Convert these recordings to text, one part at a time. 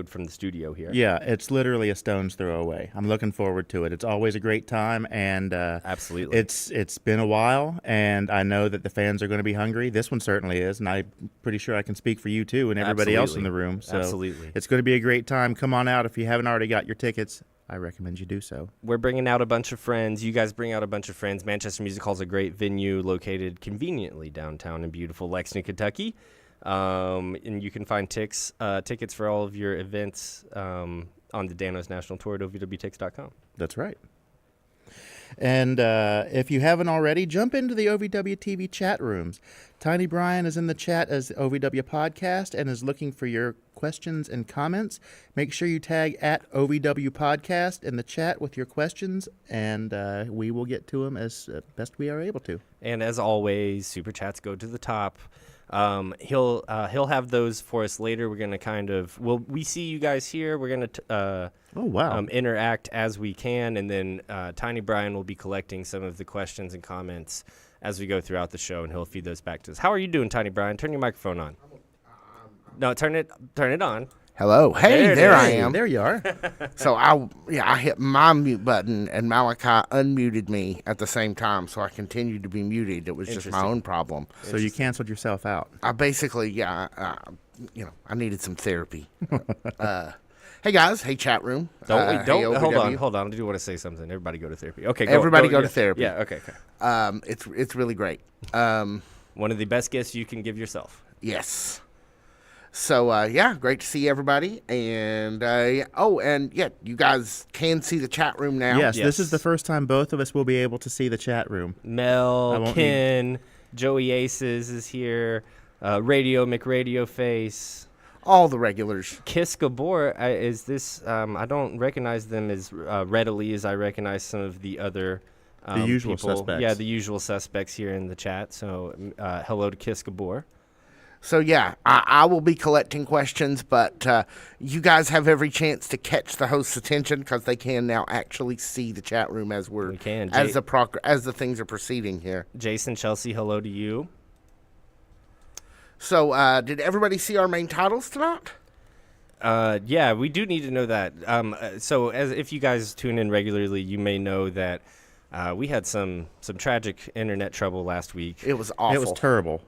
from the studio here. Yeah, it's literally a stone's throw away. I'm looking forward to it. It's always a great time, and Absolutely. it's been a while, and I know that the fans are going to be hungry. This one certainly is, and I'm pretty sure I can speak for you too and everybody else in the room. So Absolutely. it's going to be a great time. Come on out if you haven't already got your tickets. I recommend you do so. We're bringing out a bunch of friends. You guys bring out a bunch of friends. Manchester Music Hall is a great venue located conveniently downtown in beautiful Lexington, Kentucky. And you can find tickets for all of your events on the Danos National Tour at ovwtix.com. That's right. And if you haven't already, jump into the OVW TV chat rooms. Tiny Brian is in the chat as OVW Podcast and is looking for your questions and comments. Make sure you tag at OVW Podcast in the chat with your questions, and we will get to them as best we are able to. And as always, super chats go to the top. He'll have those for us later. We're gonna we see you guys here. We're gonna interact as we can, and then Tiny Brian will be collecting some of the questions and comments as we go throughout the show, and he'll feed those back to us. How are you doing, Tiny Brian? Turn your microphone on. No, turn it on. Hello. Hey, there I am. There you are. So I hit my mute button, and Malachi unmuted me at the same time, so I continued to be muted. It was just my own problem. So you canceled yourself out. I basically, I needed some therapy. Hey guys, hey chat room. Don't hey, hold on. I do want to say something. Everybody go to therapy. Okay, go to therapy. Yeah, okay. It's really great. One of the best gifts you can give yourself. Yes. So, great to see everybody. And, you guys can see the chat room now. Yes, this is the first time both of us will be able to see the chat room. Mel, Ken, Joey Aces is here, Radio McRadio Face. All the regulars. Kiss Gabor, is this, I don't recognize them as readily as I recognize some of the other the usual people. Suspects. Yeah, the usual suspects here in the chat. So, hello to Kiss Gabor. So, I will be collecting questions, but you guys have every chance to catch the host's attention because they can now actually see the chat room as as the things are proceeding here. Jason, Chelsea, hello to you. So, did everybody see our main titles tonight? Yeah, we do need to know that. So, if you guys tune in regularly, you may know that we had some tragic internet trouble last week. It was awful. It was terrible.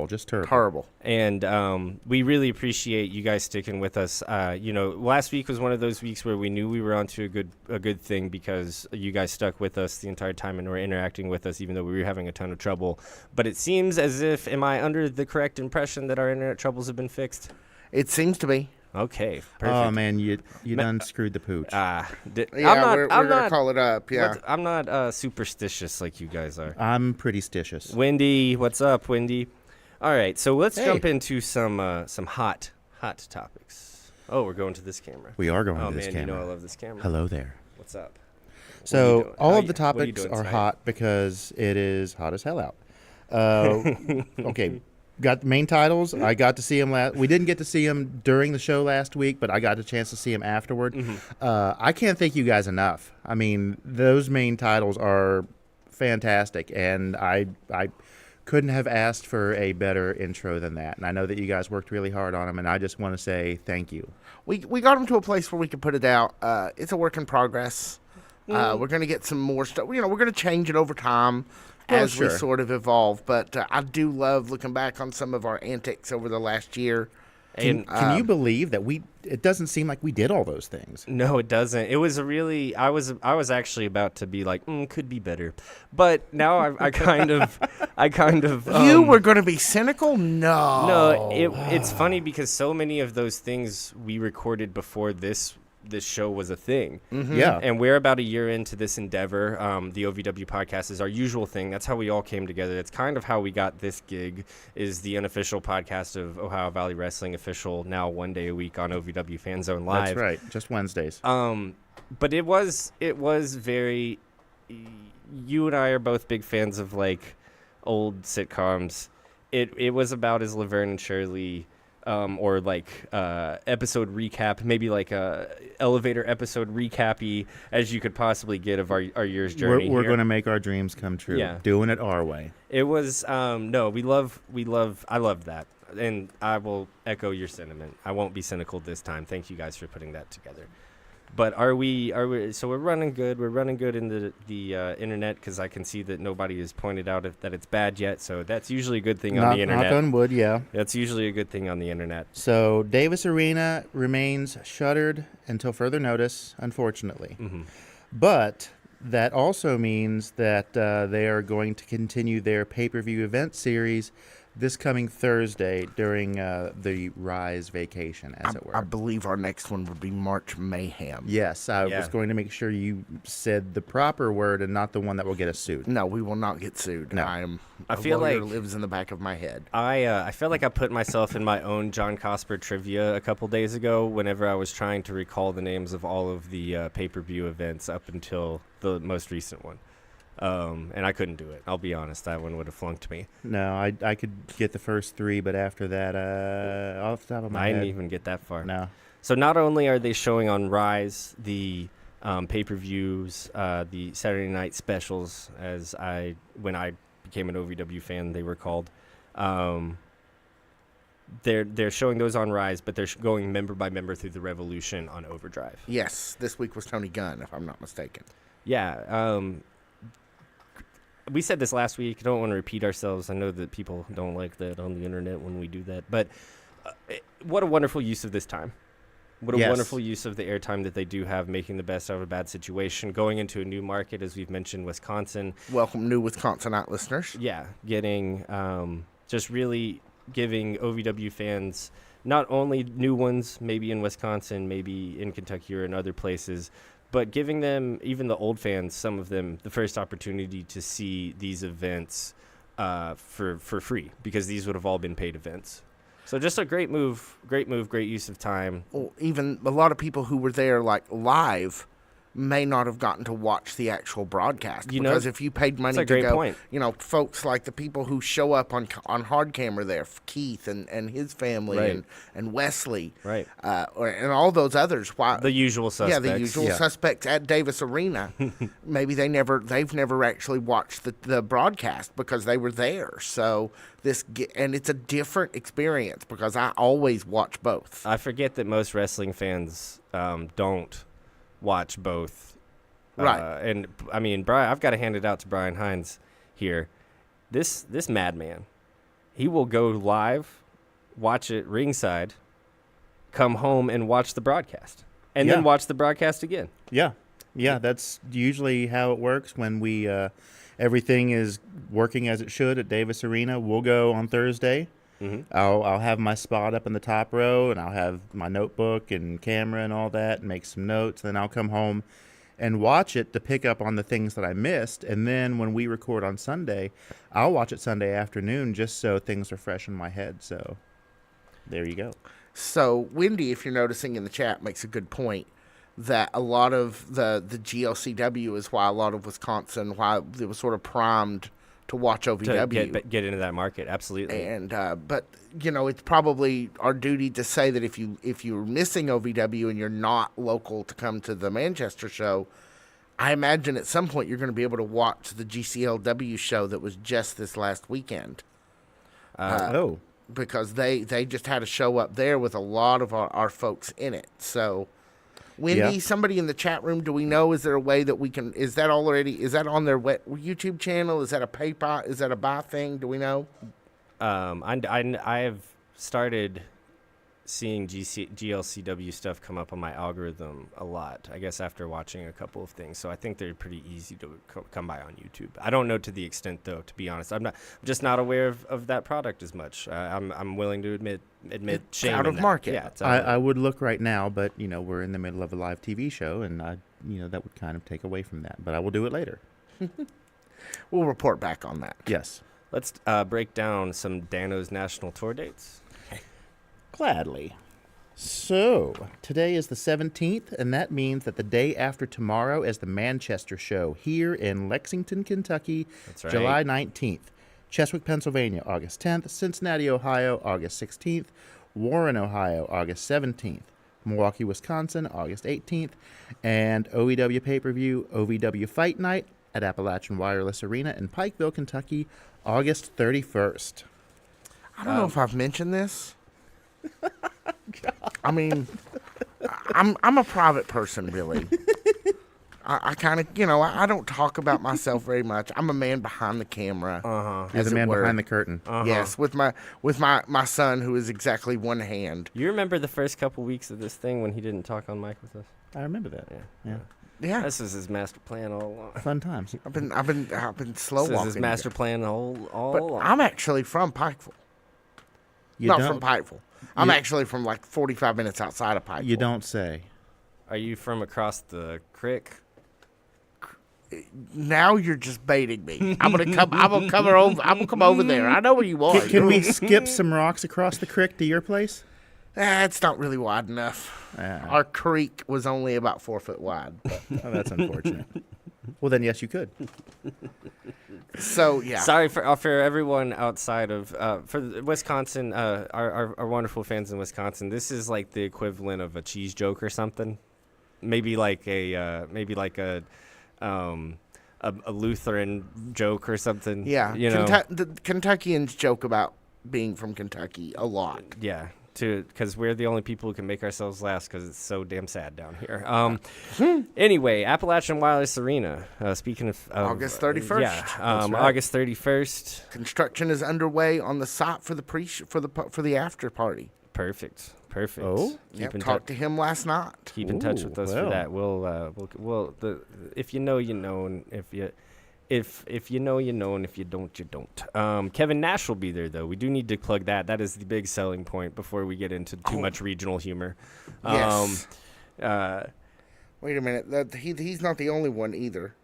Just terrible. And we really appreciate you guys sticking with us. Last week was one of those weeks where we knew we were onto a good thing because you guys stuck with us the entire time and were interacting with us even though we were having a ton of trouble. But it seems as if, am I under the correct impression that our internet troubles have been fixed? It seems to be. Okay, perfect. Oh, man, you done screwed the pooch. We're going to call it up, yeah. I'm not superstitious like you guys are. I'm pretty stitious. Wendy, what's up, Wendy? All right, so let's jump into some hot topics. Oh, we're going to this camera. We are going to this camera. camera. You know I love this camera. Hello there. What's up? So all of the topics are hot because it is hot as hell out. Okay. Got the main titles. I got to see them we didn't get to see them during the show last week, but I got a chance to see them afterward. Mm-hmm. I can't thank you guys enough. I mean, those main titles are fantastic, and I couldn't have asked for a better intro than that. And I know that you guys worked really hard on them, and I just want to say thank you. We got them to a place where we could put it out. It's a work in progress. We're going to get some more stuff. We're going to change it over time. As we sort of evolve, but I do love looking back on some of our antics over the last year. Can you believe that it doesn't seem like we did all those things? No, it doesn't. It was I was actually about to be like, could be better, but now I kind of. You were going to be cynical? No, it's funny because so many of those things we recorded before this show was a thing. Mm-hmm. Yeah. And we're about a year into this endeavor. The OVW Podcast is our usual thing. That's how we all came together. That's kind of how we got this gig, is the unofficial podcast of Ohio Valley Wrestling, official now 1 day a week on OVW Fan Zone Live. That's right. Just Wednesdays. But it was very, you and I are both big fans of like old sitcoms. It was about as Laverne and Shirley or like episode recap, maybe like a elevator episode recap-y as you could possibly get of our year's journey. We're going to make our dreams come true. Yeah. Doing it our way. It was I love that. And I will echo your sentiment. I won't be cynical this time. Thank you guys for putting that together. But are we so we're running good. We're running good in the internet, because I can see that nobody has pointed out that it's bad yet. So that's usually a good thing on the internet. Knock on wood, yeah. That's usually a good thing on the internet. So Davis Arena remains shuttered until further notice, unfortunately. Mm-hmm. But that also means that they are going to continue their pay-per-view event series this coming Thursday during the Rise vacation, as it were. I believe our next one would be March Mayhem. Yes, I was going to make sure you said the proper word and not the one that will get us sued. No, we will not get sued. No. I feel like lives in the back of my head. I feel like I put myself in my own John Cosper trivia a couple days ago whenever I was trying to recall the names of all of the pay-per-view events up until the most recent one. And I couldn't do it. I'll be honest. That one would have flunked me. No, I could get the first three, but after that, off the top of my head. I didn't even get that far. No. So not only are they showing on Rise the pay-per-views, the Saturday night specials, when I became an OVW fan, they were called. They're showing those on Rise, but they're going member by member through the Revolution on Overdrive. Yes, this week was Tony Gunn, if I'm not mistaken. Yeah. We said this last week. I don't want to repeat ourselves. I know that people don't like that on the internet when we do that. But what a wonderful use of this time. What a wonderful use of the airtime that they do have, making the best out of a bad situation, going into a new market, as we've mentioned, Wisconsin. Welcome, new Wisconsinite listeners. Yeah, getting just really giving OVW fans, not only new ones, maybe in Wisconsin, maybe in Kentucky or in other places, but giving them, even the old fans, some of them, the first opportunity to see these events for free, because these would have all been paid events. So just a great move, great use of time. Well, even a lot of people who were there like live may not have gotten to watch the actual broadcast, because if you paid money to go, point. Folks like the people who show up on hard camera there, Keith and his family, and Wesley, right, and all those others. The usual suspects. Yeah, the usual suspects at Davis Arena. Maybe they've never actually watched the broadcast because they were there. So and it's a different experience, because I always watch both. I forget that most wrestling fans don't watch both. Right. And I mean, Brian, I've got to hand it out to Brian Hines here. This madman, he will go live, watch it ringside, come home and watch the broadcast, and then watch the broadcast again. Yeah, that's usually how it works when we everything is working as it should at Davis Arena. We'll go on Thursday. Mm-hmm. I'll have my spot up in the top row, and I'll have my notebook and camera and all that, and make some notes. Then I'll come home and watch it to pick up on the things that I missed. And then when we record on Sunday, I'll watch it Sunday afternoon, just so things are fresh in my head. So there you go. So Wendy, if you're noticing in the chat, makes a good point that a lot of the GLCW is why a lot of Wisconsin, why it was sort of primed to watch OVW. To get into that market, absolutely. And but it's probably our duty to say that if you're missing OVW and you're not local to come to the Manchester show, I imagine at some point you're going to be able to watch the GCLW show that was just this last weekend. Because they just had a show up there with a lot of our folks in it. So Wendy, somebody in the chat room, do we know, is there a way that we can, is that on their YouTube channel? Is that a PayPal? Is that a buy thing? Do we know? I have started seeing GLCW stuff come up on my algorithm a lot, I guess, after watching a couple of things. So I think they're pretty easy to come by on YouTube. I don't know to the extent, though, to be honest. I'm just not aware of that product as much. I'm willing to admit it's shame out of market. Yeah, I would look right now, but we're in the middle of a live TV show, and that would kind of take away from that. But I will do it later. We'll report back on that. Yes. Let's break down some Dano's national tour dates. Gladly. So, today is the 17th, and that means that the day after tomorrow is the Manchester show here in Lexington, Kentucky, That's right. July 19th. Cheswick, Pennsylvania, August 10th. Cincinnati, Ohio, August 16th. Warren, Ohio, August 17th. Milwaukee, Wisconsin, August 18th. And OVW pay-per-view, OVW Fight Night at Appalachian Wireless Arena in Pikeville, Kentucky, August 31st. I don't know if I've mentioned this. I mean, I'm a private person, really. I kind of, I don't talk about myself very much. I'm a man behind the camera. You're the man behind the curtain. Yes, with my son, who is exactly one hand. You remember the first couple weeks of this thing when he didn't talk on mic with us? I remember that. Yeah. This is his master plan all along. Fun times. I've been slow walking. This is his master plan all along. I'm actually from Pikeville. Not from Pikeville. I'm actually from like 45 minutes outside of Pikeville. You don't say. Are you from across the creek? Now you're just baiting me. I'm gonna come over there. I know where you are. Can we skip some rocks across the creek to your place? It's not really wide enough. Our creek was only about 4 foot wide. Oh, that's unfortunate. Well, then yes, you could. So yeah. Sorry for everyone outside of for Wisconsin. Our wonderful fans in Wisconsin. This is like the equivalent of a cheese joke or something. Maybe like a Lutheran joke or something. Yeah. The Kentuckians joke about being from Kentucky a lot. Yeah. Because we're the only people who can make ourselves laugh because it's so damn sad down here. Anyway, Appalachian Wireless Arena. Speaking of August 31st. Yeah, right. August 31st. Construction is underway on the site for the after party. Perfect. Oh, Talked to him last night. Keep in touch with us for that. We'll if you know, you know, and if you know, you know, and if you don't, you don't. Kevin Nash will be there, though. We do need to plug that. That is the big selling point before we get into too much regional humor. Yes. Wait a minute. He's not the only one either.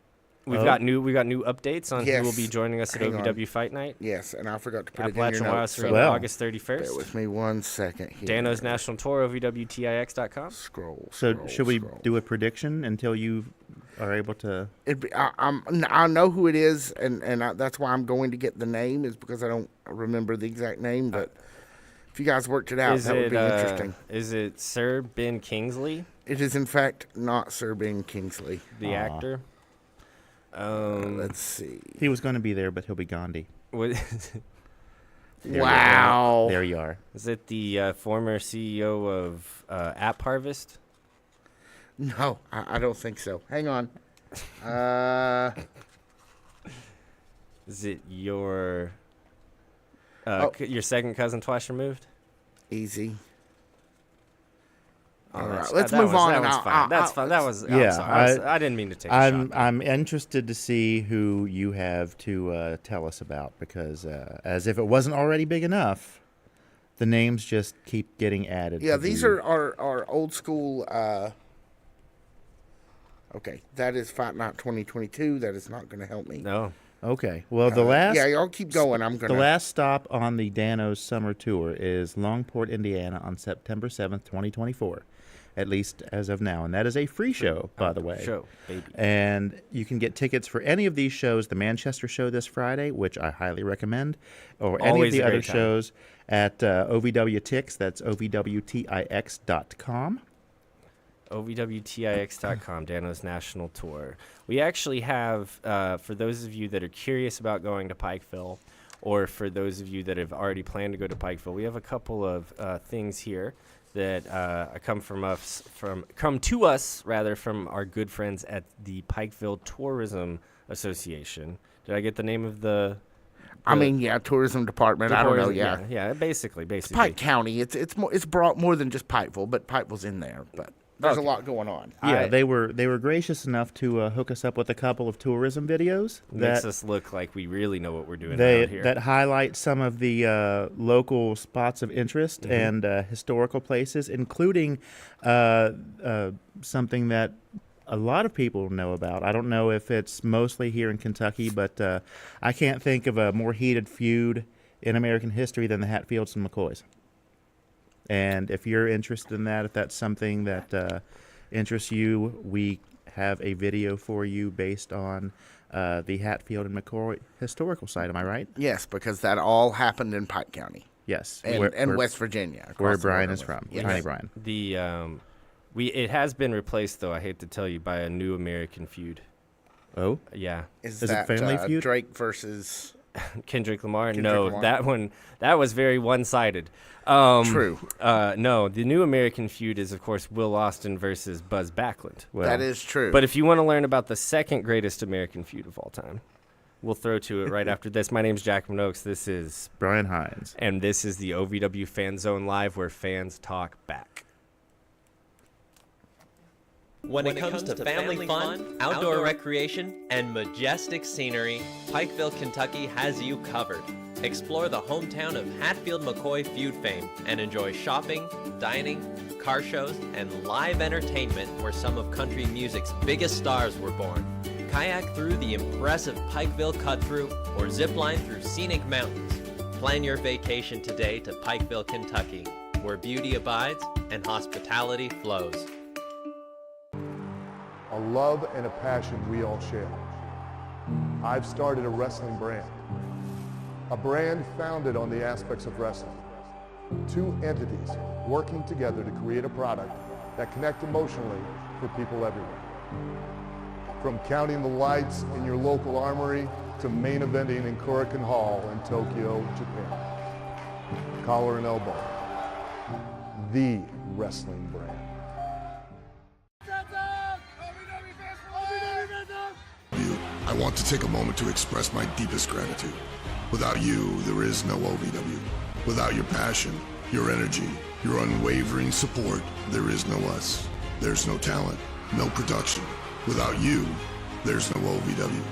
We've got new updates on who will be joining us at OVW Fight Night. Yes, and I forgot to put Appalachian it in your notes. August 31st. Bear with me 1 second here. Dano's National Tour, OVWTIX.com. Scroll. Should we do a prediction until you are able to? I know who it is, and that's why I'm going to get the name, is because I don't remember the exact name. But if you guys worked it out, that would be interesting. Is it Sir Ben Kingsley? It is, in fact, not Sir Ben Kingsley. The actor? Let's see. He was going to be there, but he'll be Gandhi. Wow. There you are. Is it the former CEO of App Harvest? No, I don't think so. Hang on. Is it your second cousin twice removed? Easy. All right, let's move on. That was fine. That's fine. That was. Yeah, I didn't mean to take a shot. I'm interested to see who you have to tell us about, because as if it wasn't already big enough, the names just keep getting added. Yeah, these are our old school. Okay, that is Fight Night 2022. That is not going to help me. No. Okay. Well, the last. Yeah, y'all keep going. The last stop on the Dano's summer tour is Longport, Indiana, on September 7th, 2024. At least as of now. And that is a free show, by the way. Show, baby. And you can get tickets for any of these shows, the Manchester show this Friday, which I highly recommend, or any of the other shows at OVW Tix. That's OVWTIX.com. OVWTIX.com, Dano's National Tour. We actually have, for those of you that are curious about going to Pikeville, or for those of you that have already planned to go to Pikeville, we have a couple of things here that come to us from our good friends at the Pikeville Tourism Association. Did I get the name of the? Tourism department. I don't know. Yeah. Basically. It's Pike County. It's brought more than just Pikeville, but Pikeville's in there. But there's a lot going on. Yeah, they were gracious enough to hook us up with a couple of tourism videos makes us look like we really know what we're doing around here. That highlight some of the local spots of interest and historical places, including something that a lot of people know about. I don't know if it's mostly here in Kentucky, but I can't think of a more heated feud in American history than the Hatfields and McCoys. And if you're interested in that, if that's something that interests you, we have a video for you based on the Hatfield and McCoy historical site. Am I right? Yes, because that all happened in Pike County. Yes. And West Virginia. Where Brian is from. Yes. Tiny Brian. It has been replaced, though, I hate to tell you, by a new American feud. Oh? Yeah. Is that it Family Feud? Drake versus Kendrick Lamar? That was very one-sided. True. No, the new American feud is, of course, Will Austin versus Buzz Backlund. Well, that is true. But if you want to learn about the second greatest American feud of all time, we'll throw to it right after this. My name's Jack Minogues. This is Brian Hines. And this is the OVW Fan Zone Live, where fans talk back. When it comes to family fun, outdoor recreation, and majestic scenery, Pikeville, Kentucky has you covered. Explore the hometown of Hatfield-McCoy feud fame and enjoy shopping, dining, car shows, and live entertainment where some of country music's biggest stars were born. Kayak through the impressive Pikeville cut-through or zip line through scenic mountains. Plan your vacation today to Pikeville, Kentucky, where beauty abides and hospitality flows. A love and a passion we all share. I've started a wrestling brand. A brand founded on the aspects of wrestling. Two entities working together to create a product that connect emotionally for people everywhere. From counting the lights in your local armory to main eventing in Korakuen Hall in Tokyo, Japan. Collar and elbow. The wrestling brand. I want to take a moment to express my deepest gratitude. Without you, there is no OVW. Without your passion, your energy, your unwavering support, there is no us. There's no talent, no production. Without you, there's no OVW.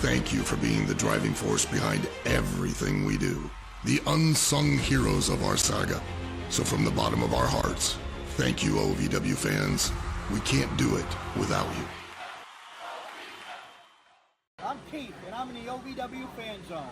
Thank you for being the driving force behind everything we do. The unsung heroes of our saga. So from the bottom of our hearts, thank you, OVW fans. We can't do it without you. I'm Keith, and I'm in the OVW Fan Zone.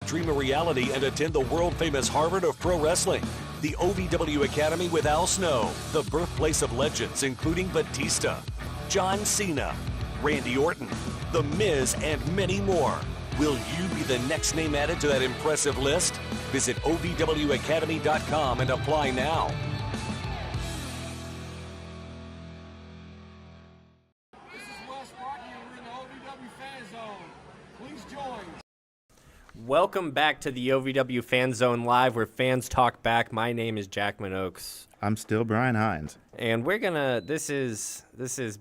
Dream a reality and attend the world-famous Harvard of Pro Wrestling. The OVW Academy with Al Snow, the birthplace of legends including Batista, John Cena, Randy Orton, The Miz, and many more. Will you be the next name added to that impressive list? Visit OVWacademy.com and apply now. This is Wes Barkley, and we're in the OVW Fan Zone. Please join. Welcome back to the OVW Fan Zone Live, where fans talk back. My name is Jack Minogues. I'm still Brian Hines. And we're gonna. This is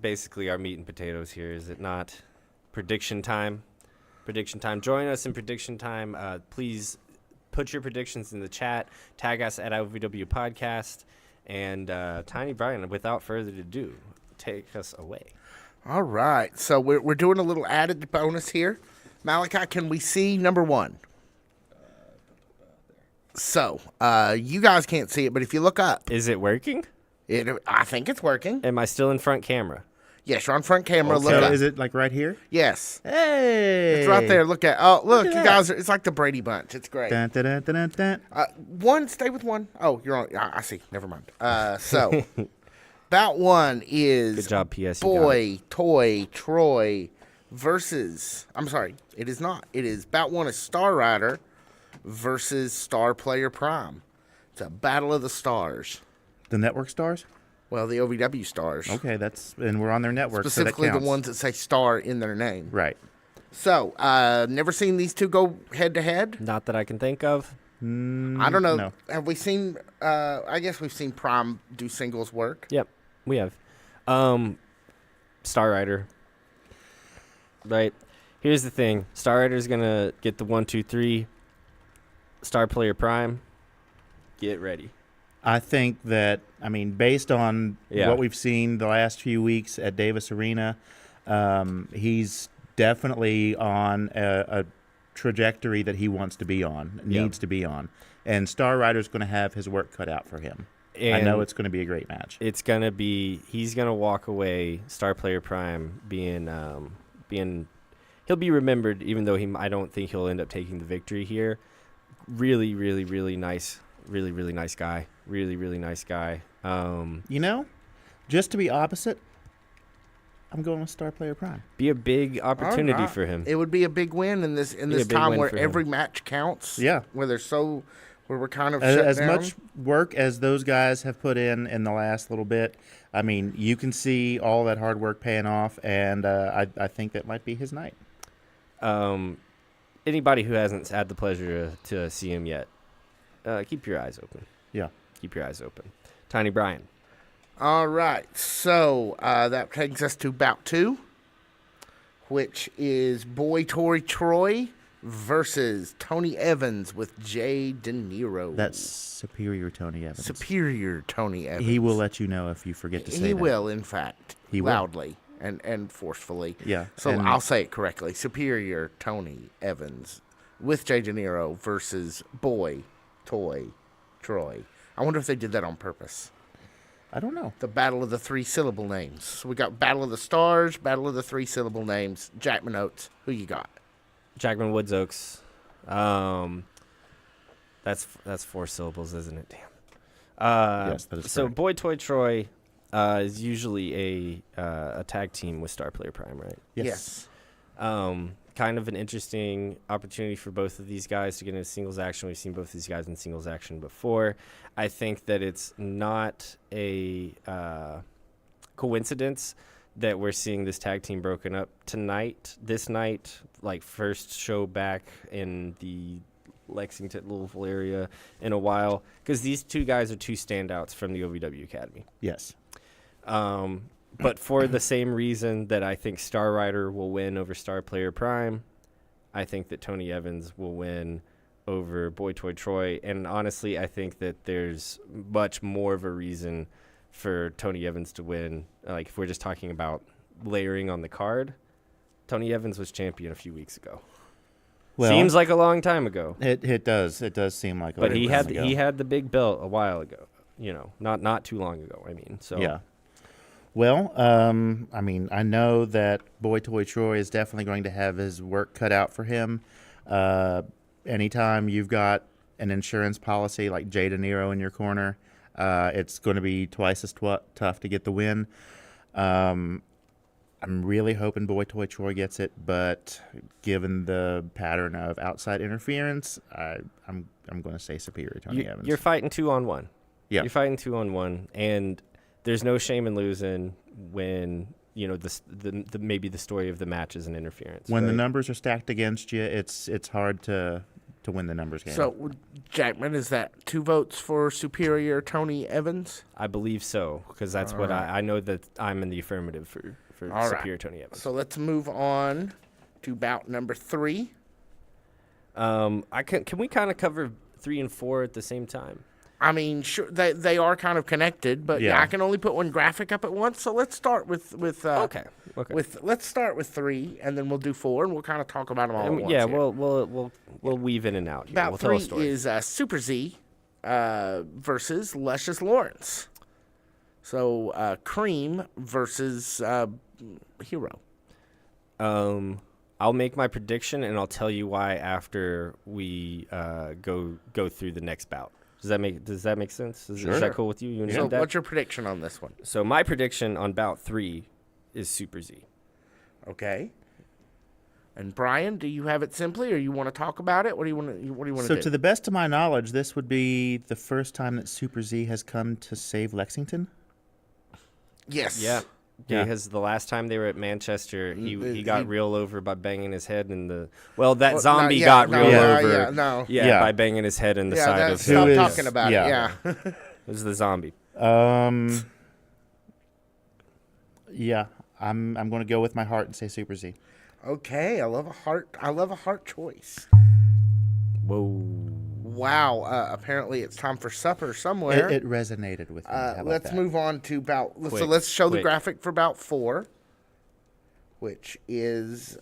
basically our meat and potatoes here, is it not? Prediction time. Prediction time. Join us in prediction time. Please put your predictions in the chat. Tag us at OVW Podcast. And Tiny Brian, without further ado, take us away. All right. So we're doing a little added bonus here. Malachi, can we see number one? So, you guys can't see it, but if you look up. Is it working? I think it's working. Am I still in front camera? Yes, you're on front camera. Okay. Look up. Is it like right here? Yes. Hey! It's right there. Look at. Oh, look, you guys. It's like the Brady Bunch. It's great. Dun, dun, dun, dun, dun. One, stay with one. Oh, you're on. I see. Never mind. So, bout one is. Good job, PS. Boy, Toy, Troy versus. I'm sorry. It is not. It is bout one is Star Rider versus Star Player Prime. It's a battle of the stars. The network stars? Well, the OVW stars. Okay, and we're on their network. Specifically so that the ones that say star in their name. Right. So, never seen these two go head to head? Not that I can think of. I don't know. No. Have we seen, I guess we've seen Prime do singles work. Yep, we have. Star Rider. Right. Here's the thing. Star Rider's going to get the 1, 2, 3. Star Player Prime, get ready. I think that, based on what we've seen the last few weeks at Davis Arena, he's definitely on a trajectory that he wants to be on, needs to be on. And Star Rider's going to have his work cut out for him. I know it's going to be a great match. He's going to walk away Star Player Prime being he'll be remembered, even though I don't think he'll end up taking the victory here. Really, really, really nice. Really, really nice guy. Really, really nice guy. Just to be opposite, I'm going with Star Player Prime. Be a big opportunity for him. It would be a big win in this time where every match counts. Yeah. Where we're kind of shut down. Much work as those guys have put in the last little bit. I mean, you can see all that hard work paying off, and I think that might be his night. Anybody who hasn't had the pleasure to see him yet, keep your eyes open. Yeah. Keep your eyes open. Tiny Brian. All right. So that takes us to bout 2, which is Boy Toy Troy versus Tony Evans with Jay De Niro. That's superior Tony Evans. Superior Tony Evans. He will let you know if you forget to say that. He will, in fact. He loudly and forcefully. Yeah. So I'll say it correctly. Superior Tony Evans with Jay De Niro versus Boy Toy Troy. I wonder if they did that on purpose. I don't know. The battle of the 3-syllable names. So we got Battle of the Stars, Battle of the 3-syllable names. Jackman Oates, who you got? Jackman Woods Oaks. That's 4 syllables, isn't it? Damn. Yes, that is so correct. Boy Toy Troy is usually a tag team with Star Player Prime, right? Yes. Kind of an interesting opportunity for both of these guys to get into singles action. We've seen both of these guys in singles action before. I think that it's not a coincidence that we're seeing this tag team broken up this night, like first show back in the Lexington, Louisville area in a while, because these two guys are two standouts from the OVW Academy. Yes. But for the same reason that I think Star Rider will win over Star Player Prime, I think that Tony Evans will win over Boy Toy Troy. And honestly, I think that there's much more of a reason for Tony Evans to win. Like, if we're just talking about layering on the card, Tony Evans was champion a few weeks ago. Well, seems like a long time ago. It does. It does seem like a long time ago. But he had the big belt a while ago. Not too long ago. I mean, so yeah. Well, I mean, I know that Boy Toy Troy is definitely going to have his work cut out for him. Anytime you've got an insurance policy like Jay De Niro in your corner, it's going to be twice as tough to get the win. I'm really hoping Boy Toy Troy gets it, but given the pattern of outside interference, I'm going to say superior Tony Evans. You're fighting 2-on-1. Yeah. You're fighting 2-on-1, and there's no shame in losing when the maybe the story of the match is an interference. When the numbers are stacked against you, it's hard to win the numbers game. So, Jackman, is that 2 votes for superior Tony Evans? I believe so, because that's what I know that I'm in the affirmative for superior Tony Evans. So let's move on to bout number 3. Can we kind of cover 3 and 4 at the same time? I mean, sure, they are kind of connected, but yeah, I can only put one graphic up at once. So let's start with okay. Let's start with 3, and then we'll do 4, and we'll kind of talk about them all at once. Yeah, here. we'll weave in and out. Here. Bout we'll 3 tell a story. is Super Z versus Luscious Lawrence. So Cream versus Hero. I'll make my prediction, and I'll tell you why after we go through the next bout. Does that make sense? Is that cool with you? You so what's your prediction on this one? So my prediction on bout 3 is Super Z. Okay. And Brian, do you have it simply, or you want to talk about it? What do you want to do? So to the best of my knowledge, this would be the first time that Super Z has come to save Lexington. Yes. Yeah. Yeah, because the last time they were at Manchester, he got real over by banging his head in the... Well, that zombie got real over. Yeah, by banging his head in the side of... Stop talking about it, yeah. It was the zombie. Yeah, I'm going to go with my heart and say Super Z. Okay, I love a heart choice. Whoa. Wow, apparently it's time for supper somewhere. It resonated with me. Let's move on to bout. So let's show the graphic for bout 4, which is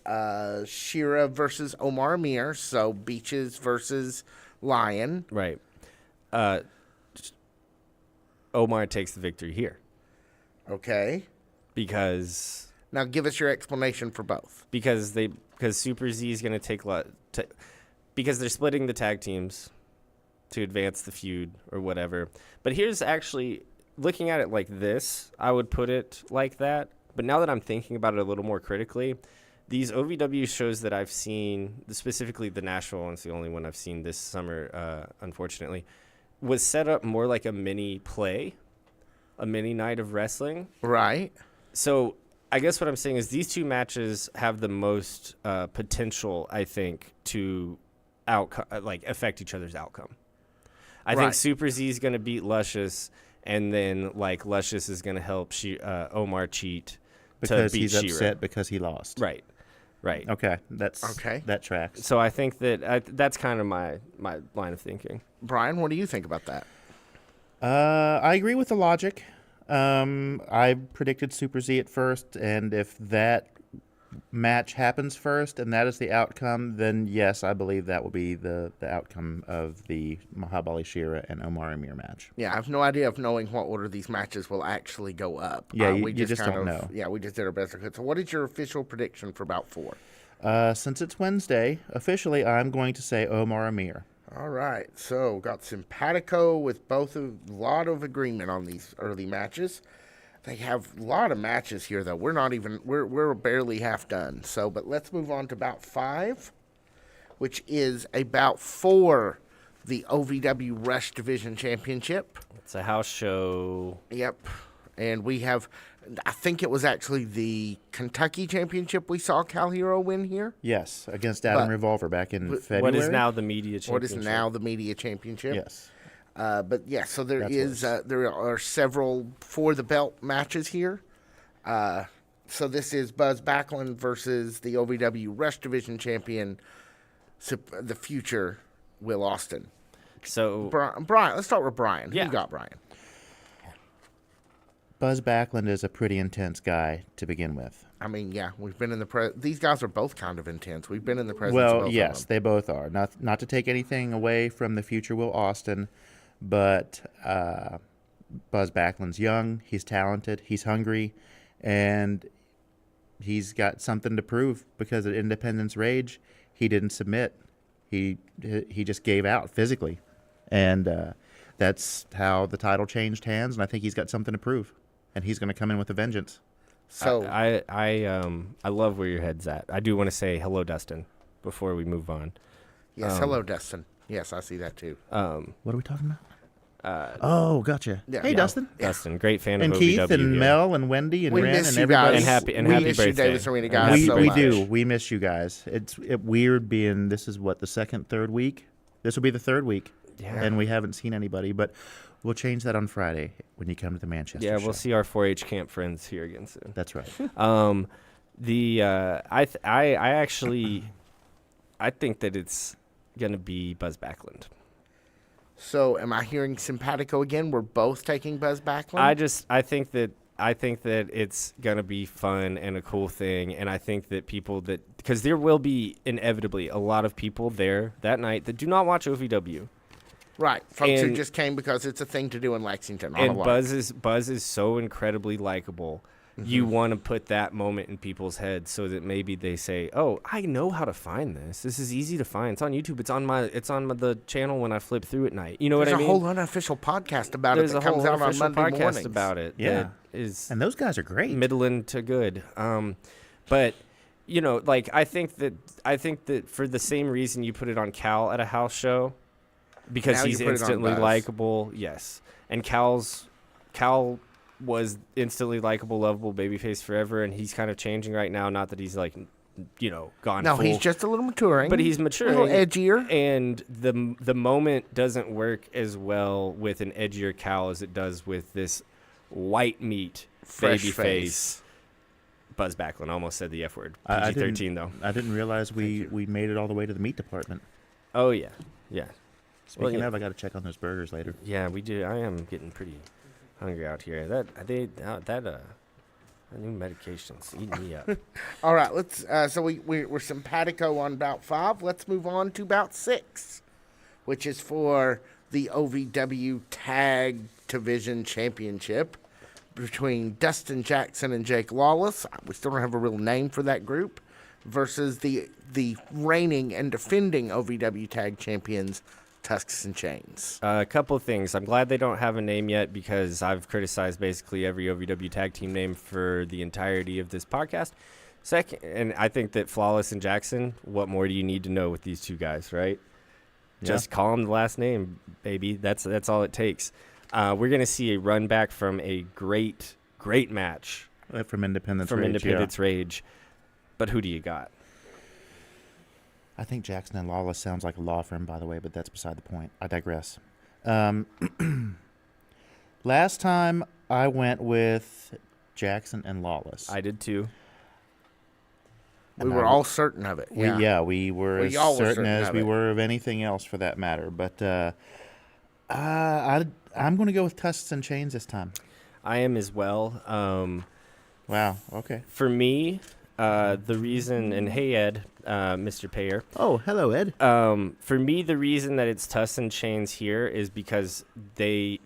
Shira versus Omar Amir. So Beaches versus Lion. Right. Omar takes the victory here. Okay. Because now give us your explanation for both. Because Super Z is going to take because they're splitting the tag teams to advance the feud or whatever. But here's actually looking at it like this, I would put it like that. But now that I'm thinking about it a little more critically, these OVW shows that I've seen, specifically the Nashville one's the only one I've seen this summer, unfortunately, was set up more like a mini play, a mini night of wrestling. Right. So I guess what I'm saying is these two matches have the most potential, I think, to affect each other's outcome. I think Super Z is going to beat Luscious, and then Luscious is going to help Omar cheat because to beat he's Shira. upset because he lost. Right. Okay, that tracks. So I think that's kind of my line of thinking. Brian, what do you think about that? I agree with the logic. I predicted Super Z at first, and if that match happens first and that is the outcome, then yes, I believe that will be the outcome of the Mahabali Shira and Omar Amir match. Yeah, I have no idea of knowing what order these matches will actually go up. Yeah, you just don't know. Yeah, we just did our best we could. So what is your official prediction for Bout 4? Since it's Wednesday, officially I'm going to say Omar Amir. All right, so got simpatico with both a lot of agreement on these early matches. They have a lot of matches here, though. We're barely half done. So, but let's move on to Bout 5, which is a bout for the OVW Rush Division Championship. It's a house show. Yep, and we have, I think it was actually the Kentucky Championship we saw Cal Hero win here. Yes, against Adam Revolver back in February. What is now the Media Championship. What is now the Media Championship. Yes. But yeah, so there are several for the belt matches here. So this is Buzz Backlund versus the OVW Rush Division champion, the future Will Austin. So Brian, let's start with Brian. Yeah. Who got Brian? Buzz Backlund is a pretty intense guy to begin with. I mean, yeah, we've been in these guys are both kind of intense. We've been in the presence of both of them. Yes, they both are. Not to take anything away from the future Will Austin, but Buzz Backlund's young, he's talented, he's hungry, and he's got something to prove because at Independence Rage, he didn't submit. He just gave out physically, and that's how the title changed hands, and I think he's got something to prove, and he's going to come in with a vengeance. So I love where your head's at. I do want to say hello, Dustin, before we move on. Yes, hello, Dustin. Yes, I see that too. What are we talking about? Gotcha. Yeah, hey, Dustin. Dustin, great fan and of Keith OVW and here. Mel and Wendy and we Ren miss and you everybody. guys. And happy miss birthday. you, Davis Arena guys. We much. do. We miss you guys. It's weird being this is what the third week. This will be the third week, and we haven't seen anybody. But we'll change that on Friday when you come to the Manchester. Yeah, show. we'll see our 4-H camp friends here again soon. That's right. I think that it's gonna be Buzz Backlund. So, am I hearing simpatico again? We're both taking Buzz Backlund? I think that it's gonna be fun and a cool thing, and I think that because there will be inevitably a lot of people there that night that do not watch OVW. Right, folks who just came because it's a thing to do in Lexington. And Buzz is so incredibly likable. Mm-hmm. You want to put that moment in people's heads so that maybe they say, "Oh, I know how to find this. This is easy to find. It's on YouTube. It's on the channel when I flip through at night." You know what I mean? There's a whole unofficial podcast about it that comes out on Monday mornings. About it. Yeah, that is and those guys are great. Middling to good. But you know, I think that for the same reason you put it on Cal at a house show, because now he's instantly likable. Yes, and Cal was instantly likable, lovable, babyface forever, and he's kind of changing right now. Not that he's gone. No, full, he's just a little maturing, but he's maturing, a little edgier. And the moment doesn't work as well with an edgier Cal as it does with this white meat babyface. Buzz Backlund almost said the F word. PG-13 though. I didn't realize we made it all the way to the meat department. Oh yeah. Speaking of, I got to check on those burgers later. Yeah, we do. I am getting pretty hungry out here. That new medication's eating me up. All right, let's. So we're simpatico on bout 5. Let's move on to bout 6, which is for the OVW Tag Division Championship between Dustin Jackson and Jake Lawless. We still don't have a real name for that group. Versus the reigning and defending OVW Tag Champions, Tusks and Chains. A couple of things. I'm glad they don't have a name yet because I've criticized basically every OVW tag team name for the entirety of this podcast. Second, and I think that Flawless and Jackson, what more do you need to know with these two guys, right? Yeah. Just call them the last name, baby. That's all it takes. We're going to see a run back from a great match. From Independence Rage. But who do you got? I think Jackson and Lawless sounds like a law firm, by the way, but that's beside the point. I digress. Last time I went with Jackson and Lawless. I did too. We were all certain of it. We were as certain as we were of anything else for that matter. But I'm going to go with Tusks and Chains this time. I am as well. Wow, okay. For me... the reason, and hey, Ed, Mr. Payer. Oh, hello, Ed. For me, the reason that it's Tusks and Chains here is because their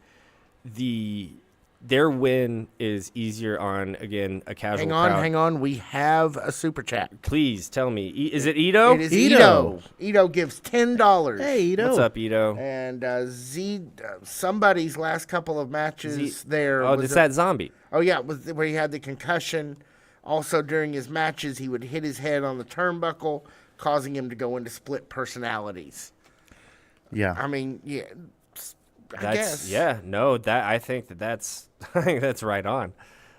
win is easier on, again, a casual crowd. Hang on. We have a super chat. Please tell me. Is it Ito? It is Ito. Ito gives $10. Hey, Ito. What's up, Ito? And somebody's last couple of matches there. Oh, it's that zombie. Oh, yeah, where he had the concussion. Also, during his matches, he would hit his head on the turnbuckle, causing him to go into split personalities. Yeah. I mean, yeah, I guess. Yeah, no, I think that's right on.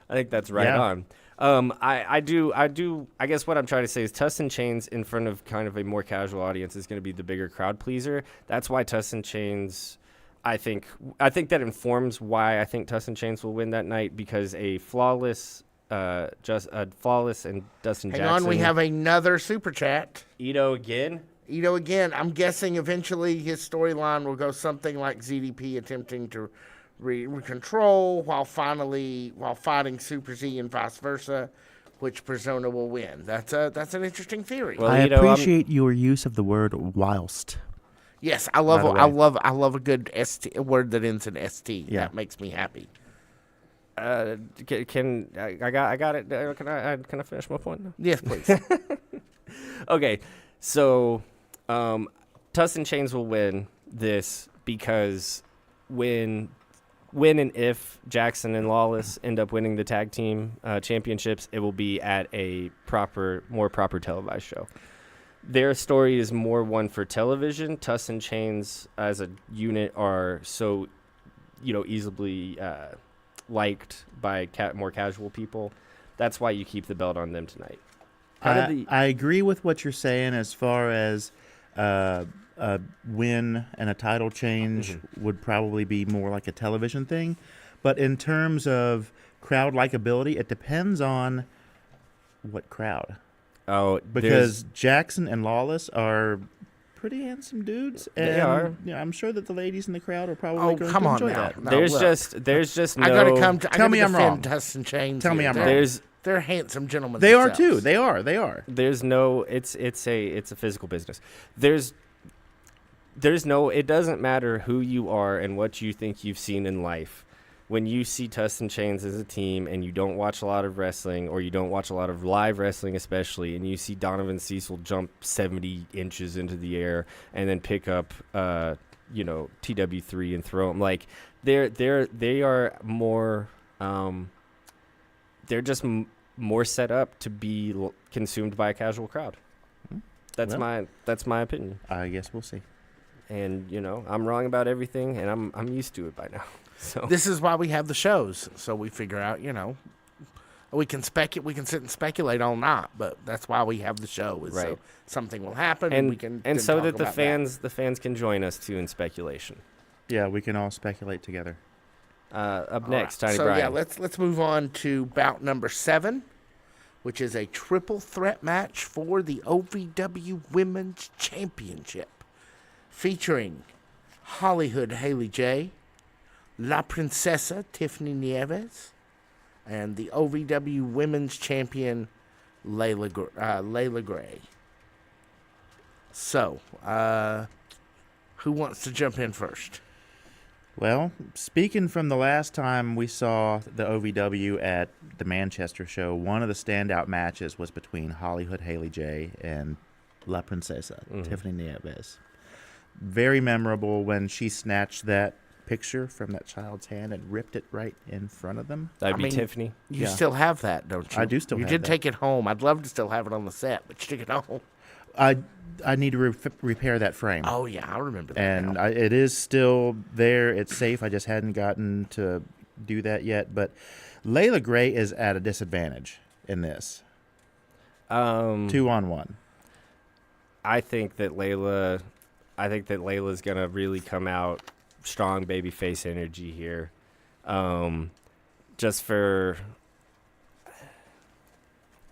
I think that's right on. I guess what I'm trying to say is Tusks and Chains in front of kind of a more casual audience is going to be the bigger crowd pleaser. That's why Tusks and Chains, I think that informs why I think Tusks and Chains will win that night, because a Flawless and Dustin Jackson. Hang on, we have another super chat. Ito again. I'm guessing eventually his storyline will go something like ZDP attempting to control while fighting Super Z and vice versa, which Persona will win. That's an interesting theory. Well, I appreciate your use of the word whilst. Yes, I love a good a word that ends in ST. Yeah. That makes me happy. I got it. Can I finish my point now? Yes, please. Okay, so Tusks and Chains will win this because when and if Jackson and Lawless end up winning the tag team championships, it will be at a more proper televised show. Their story is more one for television. Tusks and Chains as a unit are so, easily liked by more casual people. That's why you keep the belt on them tonight. I agree with what you're saying as far as a win and a title change would probably be more like a television thing. But in terms of crowd likability, it depends on what crowd. Oh, because Jackson and Lawless are pretty handsome dudes, and they are. I'm sure that the ladies in the crowd are probably going to enjoy that. No, there's just no. I gotta come. Tell me I'm wrong. Tusks and Chains. Tell me I'm wrong. They're handsome gentlemen. They themselves. are too. They are. There's no. It's a physical business. There's no. It doesn't matter who you are and what you think you've seen in life. When you see Tusks and Chains as a team and you don't watch a lot of wrestling, or you don't watch a lot of live wrestling especially, and you see Donovan Cecil jump 70 inches into the air and then pick up TW3 and throw them, like they are more they're just more set up to be consumed by a casual crowd. That's my opinion. I guess we'll see. And I'm wrong about everything, and I'm used to it by now. So this is why we have the shows, so we figure out, we can sit and speculate all night, but that's why we have the show. Right. So something will happen, and we can so that the fans can join us too in speculation. Yeah, we can all speculate together. Up next, right. Tiny Brian. So let's move on to bout number 7, which is a triple threat match for the OVW Women's Championship, featuring Hollywood Haley J, La Princesa Tiffany Nieves, and the OVW Women's Champion Layla Gray. So, who wants to jump in first? Well, speaking from the last time we saw the OVW at the Manchester show, one of the standout matches was between Hollywood Haley J and La Princesa, Tiffany Nieves. Very memorable when she snatched that picture from that child's hand and ripped it right in front of them. That'd be Tiffany. You still have that, don't you? I do still have that. You did take it home. I'd love to still have it on the set, but you took it home. I need to repair that frame. Oh, yeah, I remember that. And it is still there. It's safe. I just hadn't gotten to do that yet. But Layla Gray is at a disadvantage in this. 2-on-1. I think that Layla's gonna really come out strong, babyface energy here.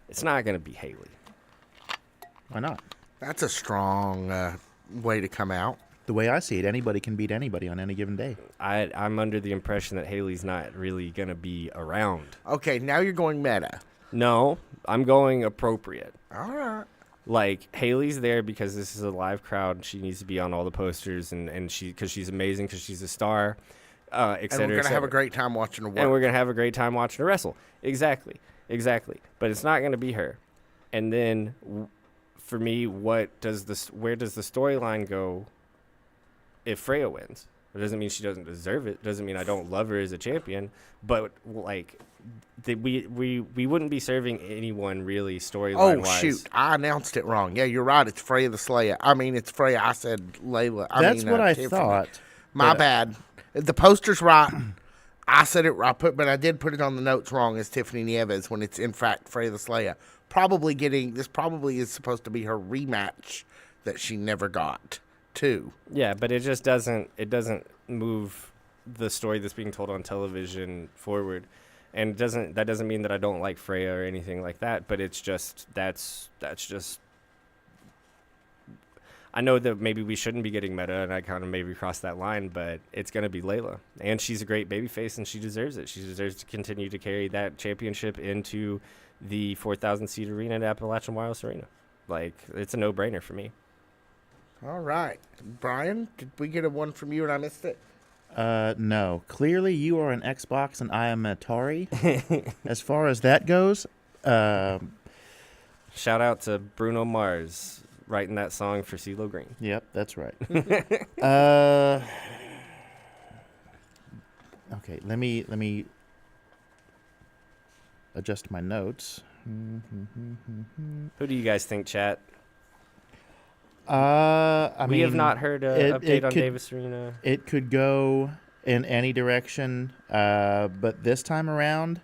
It's not gonna be Haley. Why not? That's a strong way to come out. The way I see it, anybody can beat anybody on any given day. I'm under the impression that Haley's not really going to be around. Okay, now you're going meta. No, I'm going appropriate. All right. Like, Haley's there because this is a live crowd. She needs to be on all the posters, and because she's amazing, because she's a star, et cetera. And we're going to have a great time watching her work. And we're going to have a great time watching her wrestle. Exactly. But it's not going to be her. And then, for me, where does the storyline go if Freya wins? It doesn't mean she doesn't deserve it. It doesn't mean I don't love her as a champion. But, like, we wouldn't be serving anyone really storyline-wise. Oh, shoot. I announced it wrong. Yeah, you're right. It's Freya the Slayer. I mean, it's Freya. I said Layla. That's what I Tiffany. thought. My bad. The poster's right. I said it right, but I did put it on the notes wrong as Tiffany Nieves when it's, in fact, Freya the Slayer. This probably is supposed to be her rematch that she never got, too. Yeah, but it just doesn't move the story that's being told on television forward. And that doesn't mean that I don't like Freya or anything like that, but it's just that's just I know that maybe we shouldn't be getting meta, and I kind of maybe crossed that line, but it's going to be Layla. And she's a great babyface, and she deserves it. She deserves to continue to carry that championship into the 4,000-seat arena at Appalachian Wireless Arena. Like, it's a no-brainer for me. All right. Brian, did we get a one from you and I missed it? No. Clearly, you are an Xbox and I am an Atari. As far as that goes, shout out to Bruno Mars writing that song for CeeLo Green. Yep, that's right. Okay, let me adjust my notes. Who do you guys think, chat? We have not heard an update on Davis Arena. It could go in any direction, but this time around,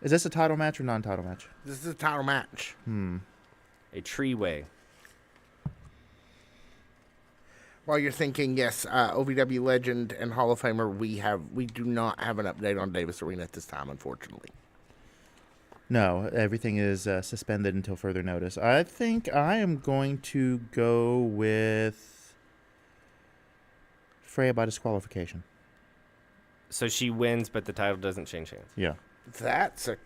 is this a title match or non-title match? This is a title match. A Treeway. While you're thinking, yes, OVW legend and Hall of Famer, we do not have an update on Davis Arena at this time, unfortunately. No, everything is suspended until further notice. I think I am going to go with Freya by disqualification. So she wins, but the title doesn't change hands. Yeah. That's a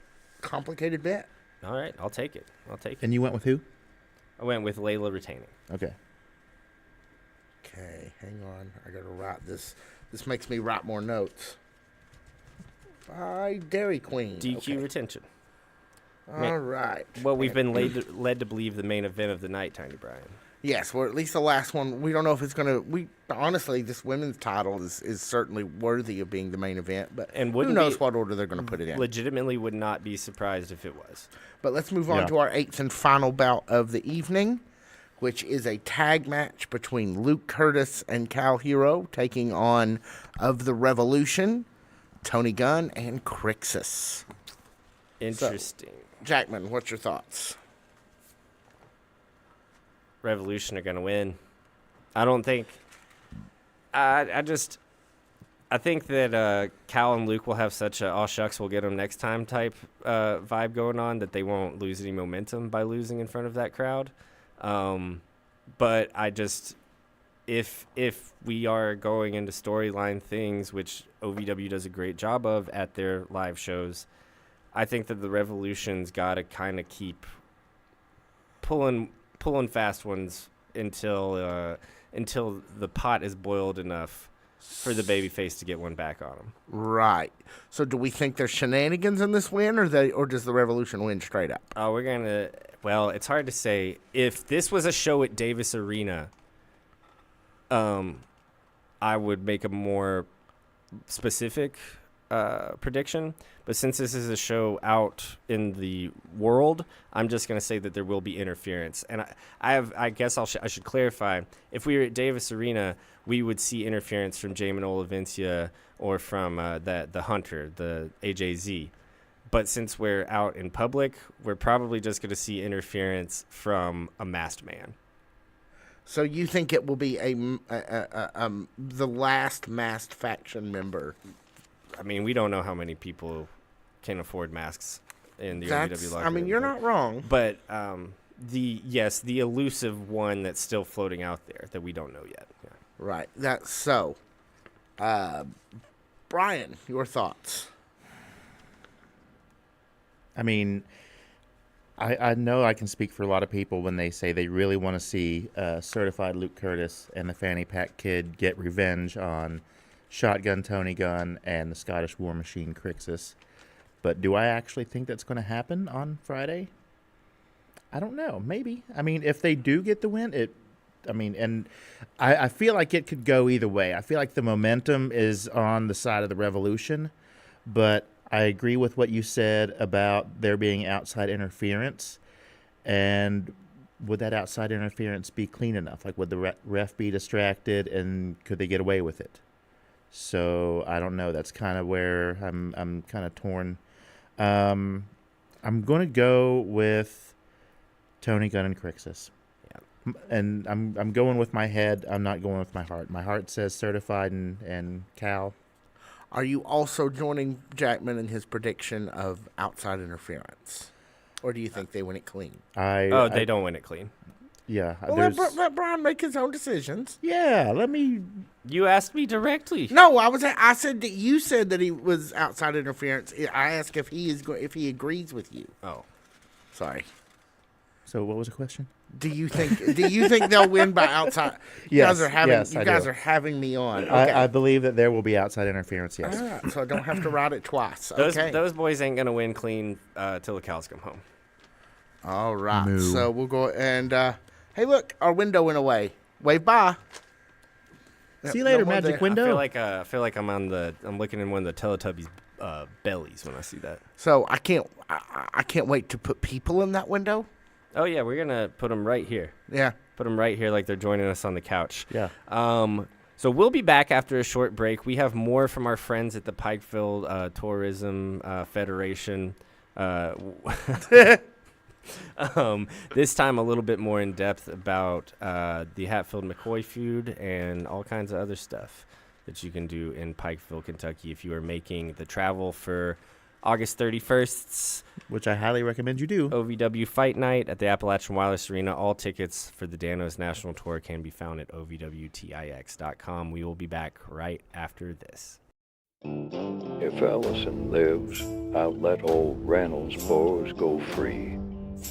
complicated bet. All right, I'll take it. And you went with who? I went with Layla retaining. Okay. Okay, hang on. I got to write this. This makes me write more notes. By Dairy Queen. DQ retention. All right. Well, we've been led to believe the main event of the night, Tiny Brian. Yes, well, at least the last one. We don't know if it's going to... Honestly, this women's title is certainly worthy of being the main event, but who knows what order they're going to put it in. Legitimately would not be surprised if it was. But let's move on to our eighth and final bout of the evening, which is a tag match between Luke Curtis and Cal Hero, taking on Of the Revolution, Tony Gunn, and Crixus. Interesting. So, Jackman, what's your thoughts? Revolution are going to win. I don't think... I think that Cal and Luke will have such a "oh shucks, we'll get them next time" type vibe going on that they won't lose any momentum by losing in front of that crowd. But if we are going into storyline things, which OVW does a great job of at their live shows, I think that the Revolution's got to kind of keep pulling fast ones until until the pot is boiled enough for the babyface to get one back on him. Right. So do we think there's shenanigans in this win, or does the Revolution win straight up? Oh, well, it's hard to say. If this was a show at Davis Arena, I would make a more specific prediction. But since this is a show out in the world, I'm just going to say that there will be interference. And I guess I should clarify. If we were at Davis Arena, we would see interference from Jamin Olivencia or from the Hunter, the AJZ. But since we're out in public, we're probably just going to see interference from a masked man. So you think it will be the last masked faction member? I mean, we don't know how many people can afford masks in the OVW locker room. I mean, you're not wrong. But the elusive one that's still floating out there that we don't know yet. Yeah. Right. That's so. Brian, your thoughts? I mean, I know I can speak for a lot of people when they say they really want to see certified Luke Curtis and the Fanny Pack Kid get revenge on Shotgun Tony Gunn and the Scottish War Machine Crixus. But do I actually think that's going to happen on Friday? I don't know. Maybe. I mean, if they do get the win, I feel like it could go either way. I feel like the momentum is on the side of the Revolution, but I agree with what you said about there being outside interference. And would that outside interference be clean enough? Like, would the ref be distracted, and could they get away with it? So I don't know. That's kind of where I'm kind of torn. I'm going to go with Tony Gunn and Crixus. Yeah. And I'm going with my head. I'm not going with my heart. My heart says certified and Cal. Are you also joining Jackman in his prediction of outside interference? Or do you think they win it clean? They don't win it clean. Yeah. Well, let Brian make his own decisions. Yeah, You asked me directly. No, I said that you said that he was outside interference. I asked if he agrees with you. Oh. Sorry. So what was the question? Do you think they'll win by outside? You guys are having me on. Okay. I believe that there will be outside interference, yes. All right, so I don't have to ride it twice. Those boys ain't going to win clean till the cows come home. All right. Moo. So we'll go and hey, look, our window went away. Wave bye. See you later, magic window. I feel like I'm looking in one of the Teletubbies bellies when I see that. So I can't wait to put people in that window. Oh yeah, we're gonna put them right here. Yeah, put them right here like they're joining us on the couch. Yeah. So we'll be back after a short break. We have more from our friends at the Pikeville Tourism Federation. This time a little bit more in depth about the Hatfield-McCoy feud and all kinds of other stuff that you can do in Pikeville, Kentucky if you are making the travel for August 31st, which I highly recommend you do. OVW Fight Night at the Appalachian Wireless Arena. All tickets for the Danos National Tour can be found at OVWTIX.com. We will be back right after this. If Allison lives, I'll let old Reynolds' boys go free.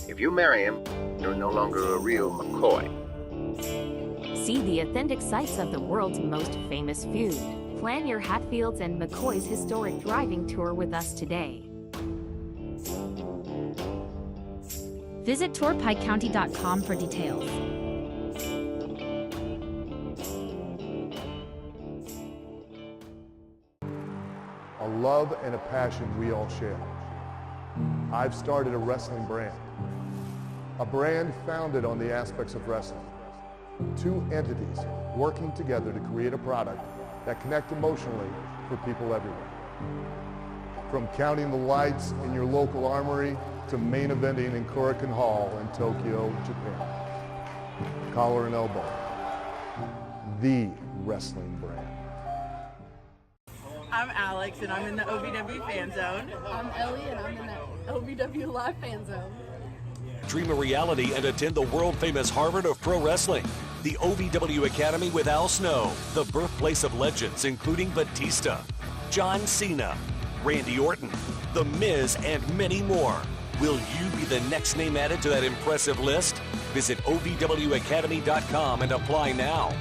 If you marry him, you're no longer a real McCoy. See the authentic sights of the world's most famous feud. Plan your Hatfields and McCoy's historic driving tour with us today. Visit tourpikecounty.com for details. A love and a passion we all share. I've started a wrestling brand. A brand founded on the aspects of wrestling. Two entities working together to create a product that connect emotionally for people everywhere. From counting the lights in your local armory to main eventing in Korakuen Hall in Tokyo, Japan. Collar and elbow. The wrestling brand. I'm Alex, and I'm in the OVW Fan Zone. I'm Ellie, and I'm in the OVW Live Fan Zone. Dream a reality and attend the world-famous Harvard of Pro Wrestling, the OVW Academy with Al Snow, the birthplace of legends including Batista, John Cena, Randy Orton, The Miz, and many more. Will you be the next name added to that impressive list? Visit OVWacademy.com and apply now.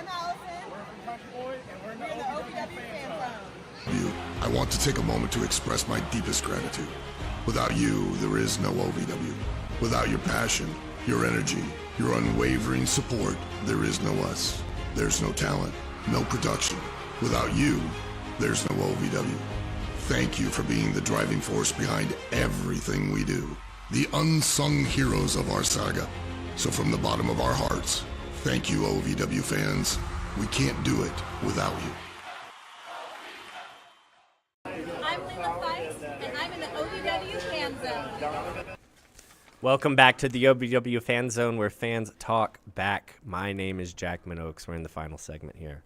I'm Allison. We're from Country Boy, and we're in the OVW Fan Zone. I want to take a moment to express my deepest gratitude. Without you, there is no OVW. Without your passion, your energy, your unwavering support, there is no us. There's no talent, no production. Without you, there's no OVW. Thank you for being the driving force behind everything we do. The unsung heroes of our saga. So from the bottom of our hearts, thank you, OVW fans. We can't do it without you. I'm Linda Feist, and I'm in the OVW Fan Zone. Welcome back to the OVW Fan Zone, where fans talk back. My name is Jack Minogues. We're in the final segment here.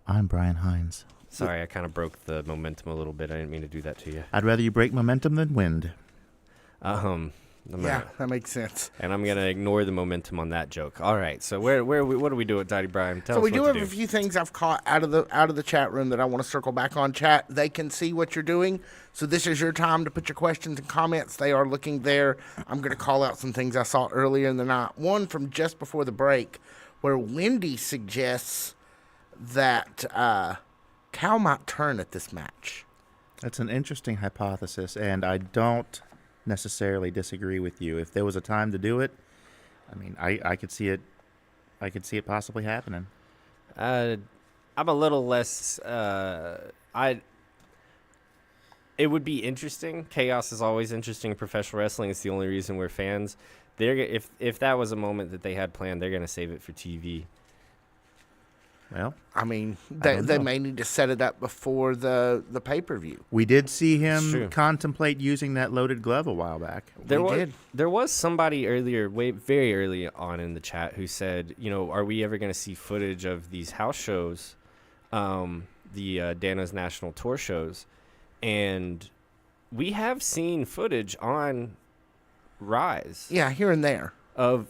I'm Brian Hines. Sorry, I kind of broke the momentum a little bit. I didn't mean to do that to you. I'd rather you break momentum than wind. Yeah, that makes sense. And I'm gonna ignore the momentum on that joke. All right, so what do we do with Daddy Brian? Tell us we do what have a few things I've caught out of the chat room that I want to circle back on. Chat, they can see what you're doing, so this is your time to put your questions and comments. They are looking there. I'm gonna call out some things I saw earlier in the night. One from just before the break, where Wendy suggests that Cal might turn at this match. That's an interesting hypothesis, and I don't necessarily disagree with you. If there was a time to do it, I mean, I could see it. I could see it possibly happening. I'm a little less. It would be interesting. Chaos is always interesting in professional wrestling. It's the only reason we're fans. If that was a moment that they had planned, they're gonna save it for TV. Well, I mean, they may need to set it up before the pay-per-view. We did see him contemplate using that loaded glove a while back. There was somebody earlier, very early on in the chat, who said, are we ever going to see footage of these house shows, the Dana's National Tour shows? And we have seen footage on Rise. Yeah, here and there.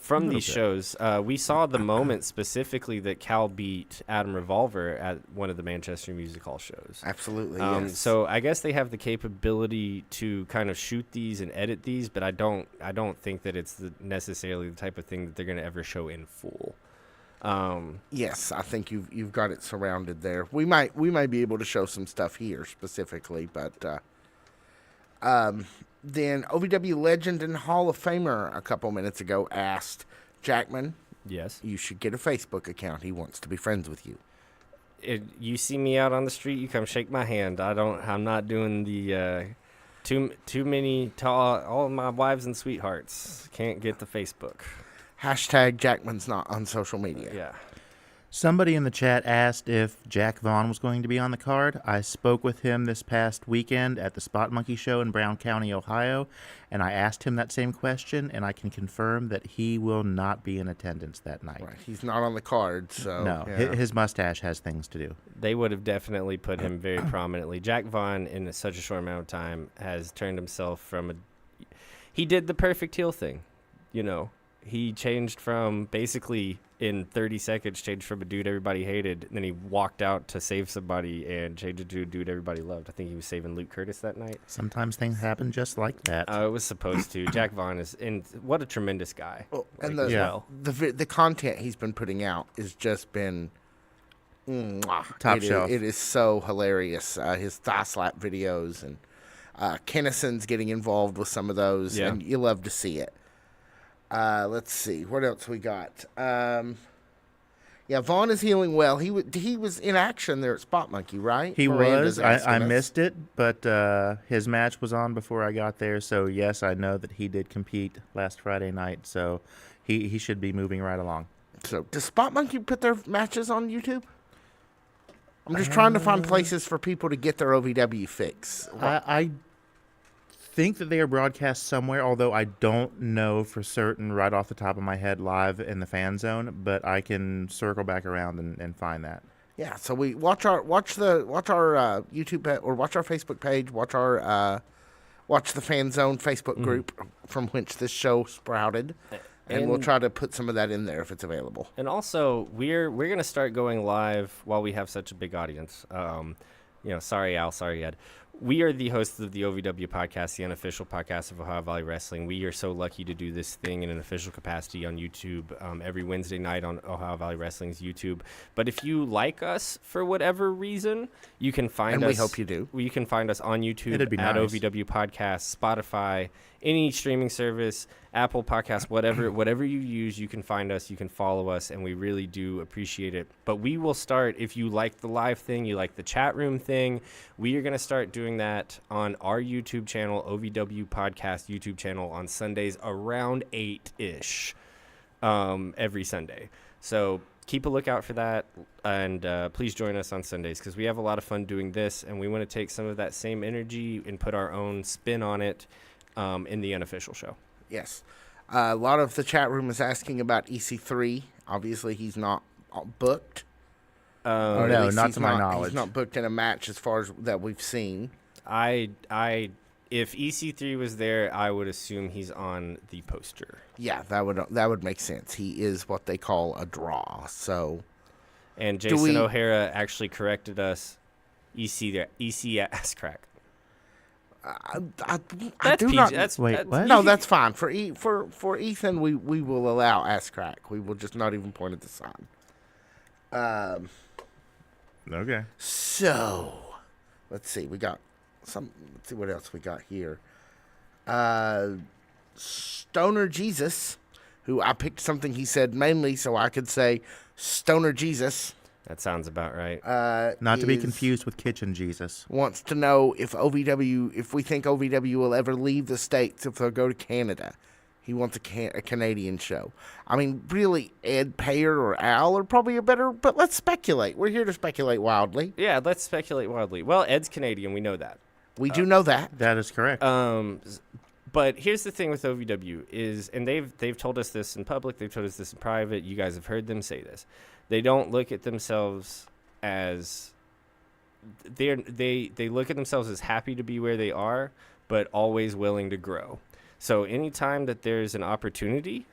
From these shows. We saw the moment specifically that Cal beat Adam Revolver at one of the Manchester Music Hall shows. Absolutely, yes. So I guess they have the capability to kind of shoot these and edit these, but I don't think that it's necessarily the type of thing that they're going to ever show in full. Yes, I think you've got it surrounded there. We might be able to show some stuff here specifically, but then OVW legend and Hall of Famer a couple minutes ago asked Jackman, yes, you should get a Facebook account. He wants to be friends with you. You see me out on the street, you come shake my hand. I'm not doing the too many to all of my wives and sweethearts. Can't get the Facebook. Hashtag Jackman's not on social media. Yeah. Somebody in the chat asked if Jack Vaughn was going to be on the card. I spoke with him this past weekend at the Spot Monkey Show in Brown County, Ohio, and I asked him that same question, and I can confirm that he will not be in attendance that night. Right. He's not on the card, so... No, yeah. His mustache has things to do. They would have definitely put him very prominently. Jack Vaughn, in such a short amount of time, has turned himself from he did the perfect heel thing, He changed from basically in 30 seconds, changed from a dude everybody hated, and then he walked out to save somebody and changed it to a dude everybody loved. I think he was saving Luke Curtis that night. Sometimes things happen just like that. It was supposed to. Jack Vaughn what a tremendous guy. Well, and the content he's been putting out has just been top shelf. It is so hilarious. His thigh slap videos and Kennison's getting involved with some of those, and you love to see it. Let's see. What else we got? Vaughn is healing well. He was in action there at Spot Monkey, right? He was. I missed it, but his match was on before I got there. So, yes, I know that he did compete last Friday night. So, he should be moving right along. So, does Spot Monkey put their matches on YouTube? I'm just trying to find places for people to get their OVW fix. I think that they are broadcast somewhere, although I don't know for certain right off the top of my head live in the fan zone, but I can circle back around and find that. Yeah, so we watch our YouTube or watch our Facebook page, watch the Fan Zone Facebook group from which this show sprouted, and we'll try to put some of that in there if it's available. And also, we're going to start going live while we have such a big audience. Sorry Al, sorry Ed. We are the hosts of the OVW Podcast, the unofficial podcast of Ohio Valley Wrestling. We are so lucky to do this thing in an official capacity on YouTube every Wednesday night on Ohio Valley Wrestling's YouTube. But if you like us for whatever reason, you can find us. And we hope you do. You can find us on YouTube at nice. OVW Podcast, Spotify, any streaming service, Apple Podcasts, whatever you use, you can find us, you can follow us, and we really do appreciate it. But we will start, if you like the live thing, you like the chat room thing, we are going to start doing that on our YouTube channel, OVW Podcast YouTube channel, on Sundays around 8-ish every Sunday. So keep a lookout for that, and please join us on Sundays because we have a lot of fun doing this, and we want to take some of that same energy and put our own spin on it in the unofficial show. Yes. A lot of the chat room is asking about EC3. Obviously, he's not booked. No, not to my knowledge. He's not booked in a match as far as that we've seen. If EC3 was there, I would assume he's on the poster. Yeah, that would make sense. He is what they call a draw. So, and Jason O'Hara actually corrected us. EC ass crack. That's fine for Ethan. We will allow ass crack. We will just not even point at the sign. Okay. So, let's see. Let's see what else we got here. Stoner Jesus, who I picked something he said mainly so I could say Stoner Jesus. That sounds about right. Not to be confused with Kitchen Jesus. Wants to know if we think OVW will ever leave the States, if they'll go to Canada. He wants a Canadian show. I mean, really, Ed Payer or Al are probably a better, but let's speculate. We're here to speculate wildly. Yeah, let's speculate wildly. Well, Ed's Canadian. We know that. We do know that. That is correct. But here's the thing with OVW is, and they've told us this in public, they've told us this in private, you guys have heard them say this. They don't look at themselves as they look at themselves as happy to be where they are, but always willing to grow. So anytime that there's an opportunity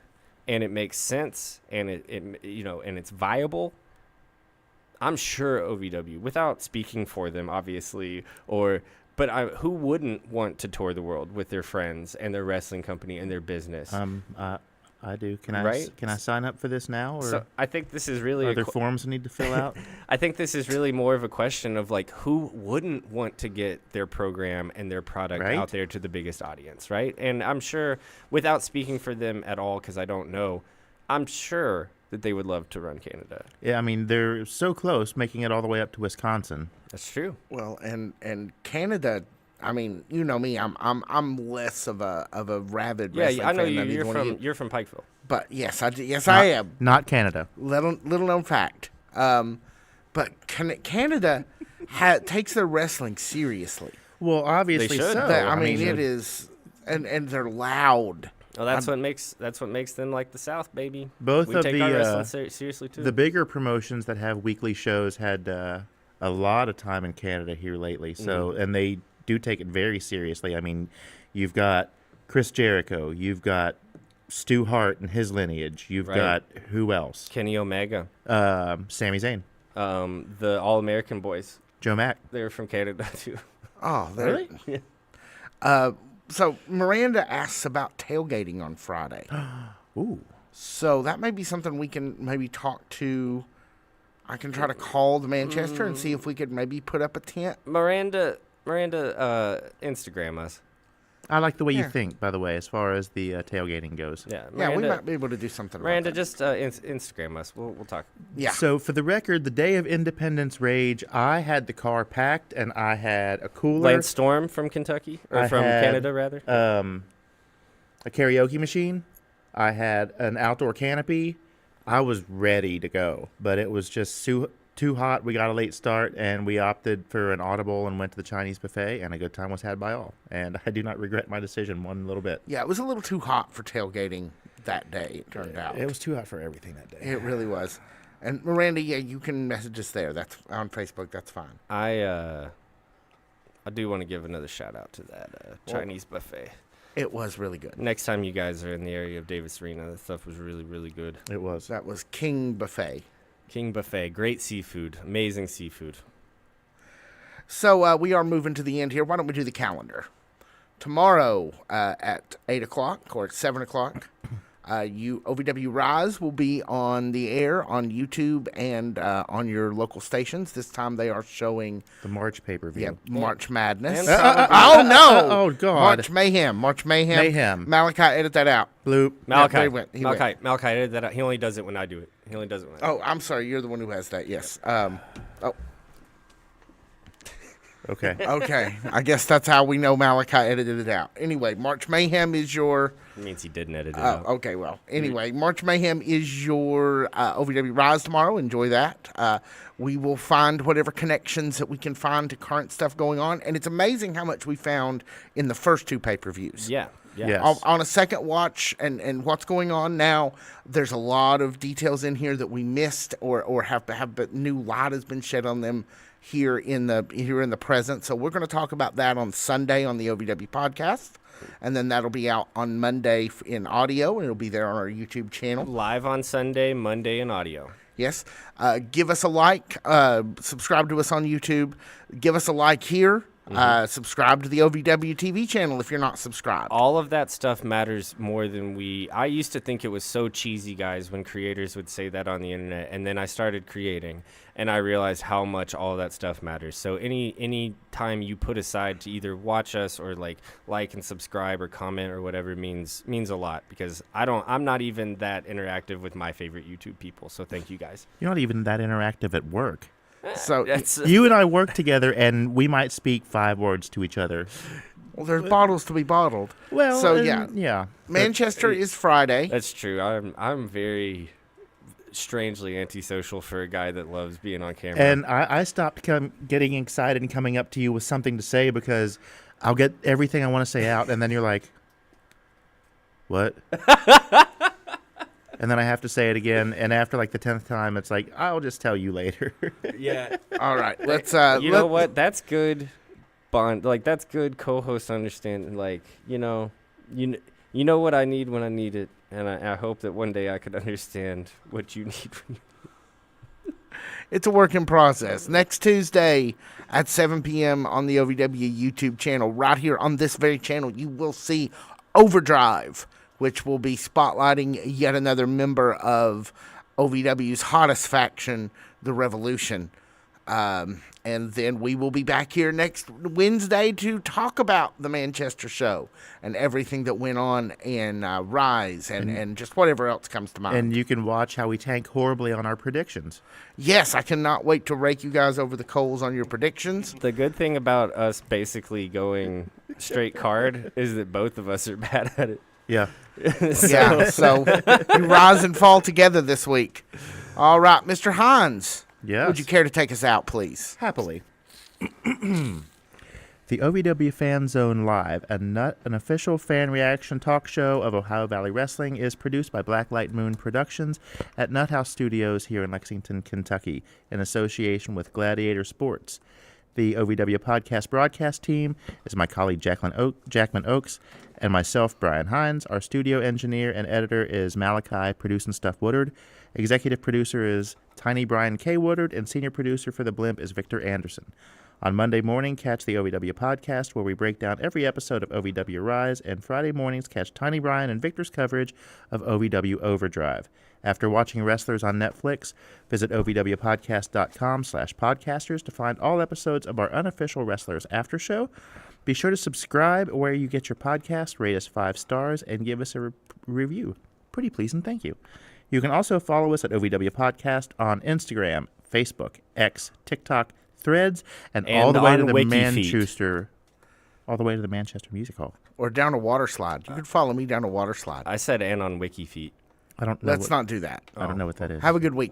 and it makes sense and it and it's viable, I'm sure OVW, without speaking for them obviously, but who wouldn't want to tour the world with their friends and their wrestling company and their business? I do. Can I sign up for this now? Or so I think this is really are there forms I need to fill out? I think this is really more of a question of like who wouldn't want to get their program and their product out there to the biggest audience, right? And I'm sure, without speaking for them at all, because I don't know, I'm sure that they would love to run Canada. Yeah, I mean they're so close, making it all the way up to Wisconsin. That's true. Well, and Canada. I mean, you know me. I'm less of a rabid wrestling fan. I know you. You're from Pikeville. But yes, I am. Not Canada. Little known fact. But Canada takes their wrestling seriously. Well, obviously they should. So. I mean, it is, and they're loud. Well, that's what makes them like the South, baby. Both we of take our wrestling seriously too. The bigger promotions that have weekly shows had a lot of time in Canada here lately. So, and they do take it very seriously. I mean, you've got Chris Jericho, you've got Stu Hart and his lineage, you've got who else? Kenny Omega, Sami Zayn, the All American Boys, Joe Mack. They're from Canada too. Oh, really? Yeah. So Miranda asks about tailgating on Friday. Ooh. So that may be something we can maybe talk to. I can try to call the Manchester and see if we could maybe put up a tent. Miranda, Instagram us. I like the way you think, by the way, as far as the tailgating goes. Yeah, Miranda, we might be able to do something. Miranda, about just Instagram us. We'll talk. Yeah. So for the record, the day of Independence Rage, I had the car packed and I had a cooler. Lance Storm from Kentucky or from Canada, rather. A karaoke machine. I had an outdoor canopy. I was ready to go, but it was just too hot. We got a late start, and we opted for an audible and went to the Chinese buffet, and a good time was had by all. And I do not regret my decision one little bit. Yeah, it was a little too hot for tailgating that day, it turned out. It was too hot for everything that day. It really was. And Miranda, yeah, you can message us there. That's on Facebook. That's fine. I do want to give another shout out to that Chinese buffet. It was really good. Next time you guys are in the area of Davis Arena, that stuff was really, really good. It was. That was King Buffet. King Buffet. Great seafood. Amazing seafood. So we are moving to the end here. Why don't we do the calendar? Tomorrow at 8 o'clock or at 7 o'clock, OVW Rise will be on the air on YouTube and on your local stations. This time they are showing the March pay-per-view. Yeah, March Madness. Oh, no. Oh, God. March Mayhem. Malachi, edit that out. Bloop. Malachi, edit that out. He only does it when I do it. Oh, I'm sorry. You're the one who has that. Yes. Okay. Okay. I guess that's how we know Malachi edited it out. Anyway, March Mayhem is your... It means he didn't edit it out. Okay, well. Anyway, March Mayhem is your OVW Rise tomorrow. Enjoy that. We will find whatever connections that we can find to current stuff going on. And it's amazing how much we found in the first 2 pay-per-views. Yeah. Yes. On a second watch and what's going on now, there's a lot of details in here that we missed or have new light has been shed on them here in the present. So we're going to talk about that on Sunday on the OVW Podcast, and then that'll be out on Monday in audio, and it'll be there on our YouTube channel. Live on Sunday, Monday in audio. Yes. Give us a like. Subscribe to us on YouTube. Give us a like here. Subscribe to the OVW TV channel if you're not subscribed. All of that stuff matters more than I used to think it was so cheesy, guys, when creators would say that on the internet, and then I started creating, and I realized how much all of that stuff matters. So any time you put aside to either watch us or like and subscribe or comment or whatever means a lot, because I'm not even that interactive with my favorite YouTube people. So thank you guys. You're not even that interactive at work. So you and I work together, and we might speak 5 words to each other. Well, there's bottles to be bottled. Well, so yeah. Manchester is Friday. That's true. I'm very strangely antisocial for a guy that loves being on camera. And I stopped getting excited and coming up to you with something to say because I'll get everything I want to say out, and then you're like, "What?" And then I have to say it again, and after like the 10th time, it's like, I'll just tell you later. Yeah. All right. Let's. You know what? That's good bond. Like that's good co-host understanding. Like you know what I need when I need it, and I hope that one day I could understand what you need. It's a work in process. Next Tuesday at 7 p.m. on the OVW YouTube channel, right here on this very channel, you will see Overdrive, which will be spotlighting yet another member of OVW's hottest faction, the Revolution. And then we will be back here next Wednesday to talk about the Manchester show and everything that went on in Rise and just whatever else comes to mind. And you can watch how we tank horribly on our predictions. Yes, I cannot wait to rake you guys over the coals on your predictions. The good thing about us basically going straight card is that both of us are bad at it. Yeah. So we rise and fall together this week. All right, Mr. Hines. Yes. Would you care to take us out, please? Happily. The OVW Fan Zone Live, an official fan reaction talk show of Ohio Valley Wrestling, is produced by Blacklight Moon Productions at Nut House Studios here in Lexington, Kentucky, in association with Gladiator Sports. The OVW Podcast broadcast team is my colleague Jackman Oakes and myself, Brian Hines. Our studio engineer and editor is Malachi Producing Stuff Woodard. Executive producer is Tiny Brian K. Woodard, and senior producer for The Blimp is Victor Anderson. On Monday morning, catch the OVW Podcast, where we break down every episode of OVW Rise, and Friday mornings, catch Tiny Brian and Victor's coverage of OVW Overdrive. After watching wrestlers on Netflix, visit ovwpodcast.com/podcasters to find all episodes of our unofficial Wrestlers After Show. Be sure to subscribe where you get your podcast, rate us 5 stars, and give us a review. Pretty please and thank you. You can also follow us at OVW Podcast on Instagram, Facebook, X, TikTok, Threads, and all the way to the Manchester, all the way to the Manchester Music Hall, or down a water slide. You can follow me down a water slide. I said and on WikiFeet. I don't know. Let's not do that. I don't know what that is. Have a good week.